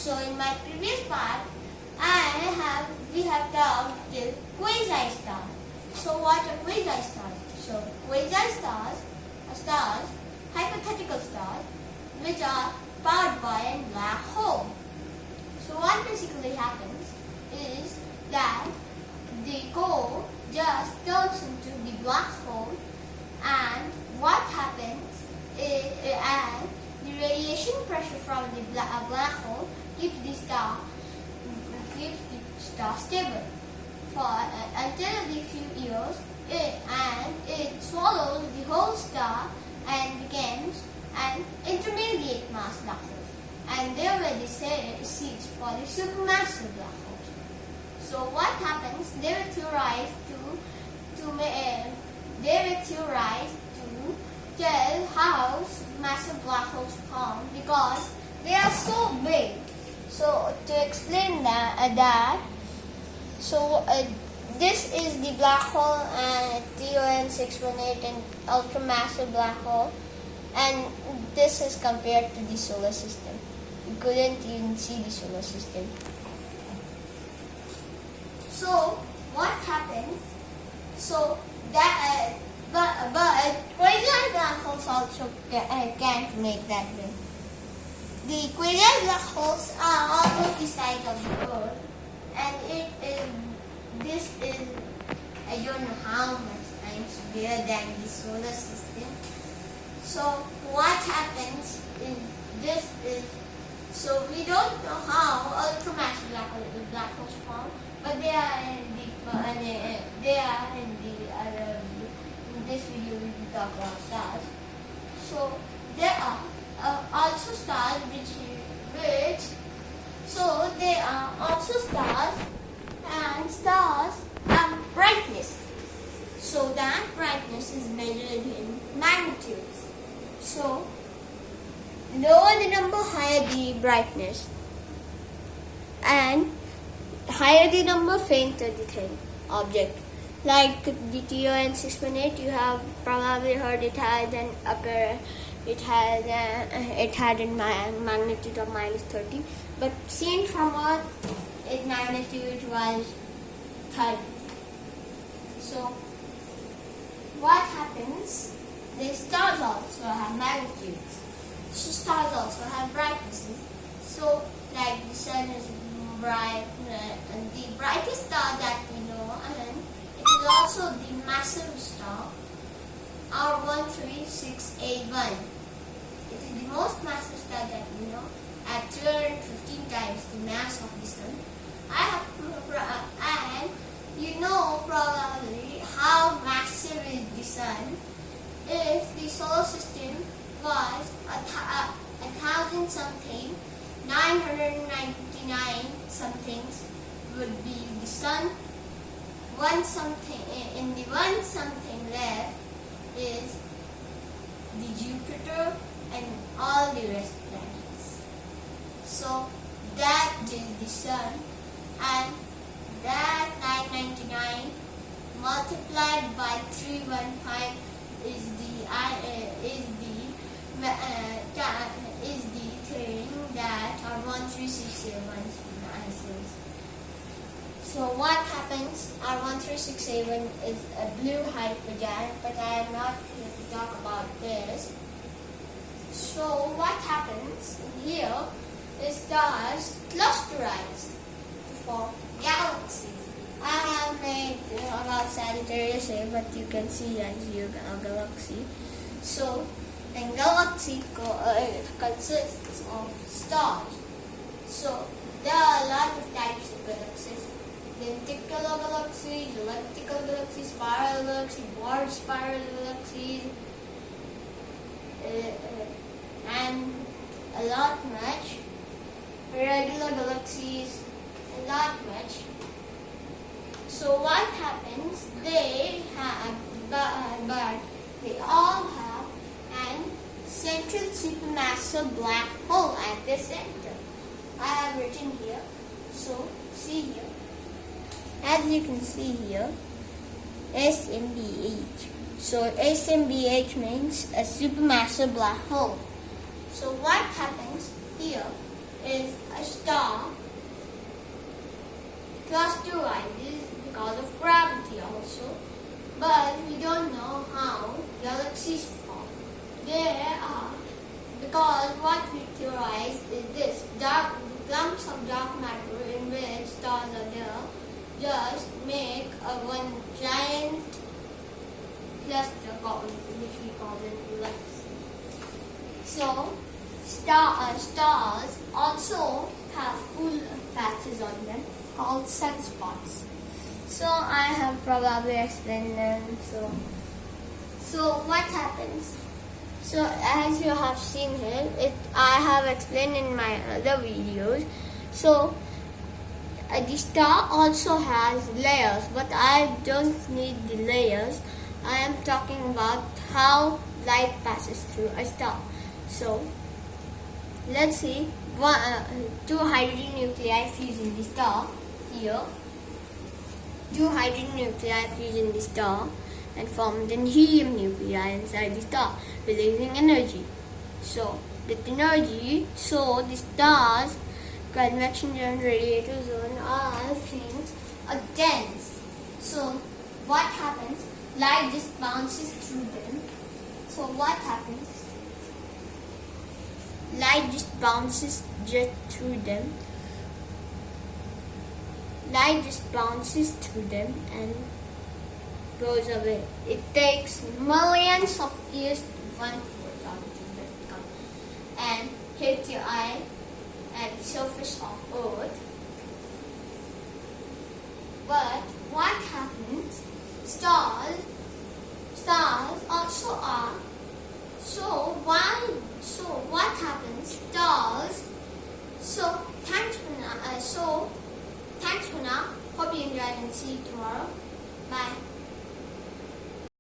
So in my previous part, we have talked till quasi-stars. So what are quasi-stars? So quasi-stars are stars, hypothetical stars, which are powered by a black hole. So what basically happens is that the core just turns into the black hole, and what happens is, and the radiation pressure from the black hole keeps the star stable for until a few years, it swallows the whole star and becomes an intermediate mass black hole, and there were the seeds for the supermassive black holes. So what happens? They were theorized to tell how massive black holes form because they are so big. So to explain this is the black hole and TON 618, an ultramassive black hole, and this is compared to the solar system. You couldn't even see the solar system. So what happens? So that but quasi black holes also can't make that way. The quasi black holes are almost the size of the Earth, and this is I don't know how much times bigger than the solar system. So what happens in this is, so we don't know how ultramassive black holes form, but they are in this video we will talk about stars. So there are also stars there are also stars, and stars have brightness. So that brightness is measured in magnitudes. So lower the number, higher the brightness, and higher the number, fainter the thing, object. Like the TON 618, you have probably heard it had a magnitude of -30, but seen from Earth, its magnitude was 30. So what happens? The stars also have magnitudes. So stars also have brightnesses. So like the sun is bright, and the brightest star that we know, and it is also the massive star R136A1. It is the most massive star that we know, at 215 times the mass of the sun. And you know probably how massive is the sun. If the solar system was a thousand something, 999 somethings would be the sun. One something left is the Jupiter and all the rest planets. So that is the sun, and that 999 multiplied by 315 is the thing that R136A1 is. So what happens? R136A1 is a blue hypergiant, but I am not here to talk about this. So what happens here is stars clusterize to form galaxies. I have made about Sagittarius here, but you can see that here a galaxy. So a galaxy consists of stars. So there are a lot of types of galaxies: lenticular galaxies, elliptical galaxies, spiral galaxies, wide spiral galaxies, and a lot much. Regular galaxies, a lot much. So what happens? They all have an central supermassive black hole at the center. I have written here. So see here. As you can see here, SMBH. So SMBH means a supermassive black hole. So what happens here is a star. Cluster rises because of gravity also, but we don't know how galaxies form. There are, because what we theorize is this: dark clumps of dark matter in which stars are there just make a one giant cluster which we call it galaxy. So stars also have cool patches on them called sunspots. So I have probably explained them. So what happens? So as you have seen here, I have explained in my other videos. So the star also has layers, but I don't need the layers. I am talking about how light passes through a star. So let's see, two hydrogen nuclei fuse in the star here. Two hydrogen nuclei fuse in the star and form the helium nuclei inside the star, releasing energy. So with energy, so the star's convection zone, radiator zone are things are dense. So what happens? Light just bounces through them. So what happens? Light just bounces through them. Light just bounces through them and goes away. It takes millions of years to one photon to come and hit your eye at the surface of Earth. But what happens? Stars also are. So what happens? Stars. So thanks for now. Hope you enjoyed and see you tomorrow. Bye.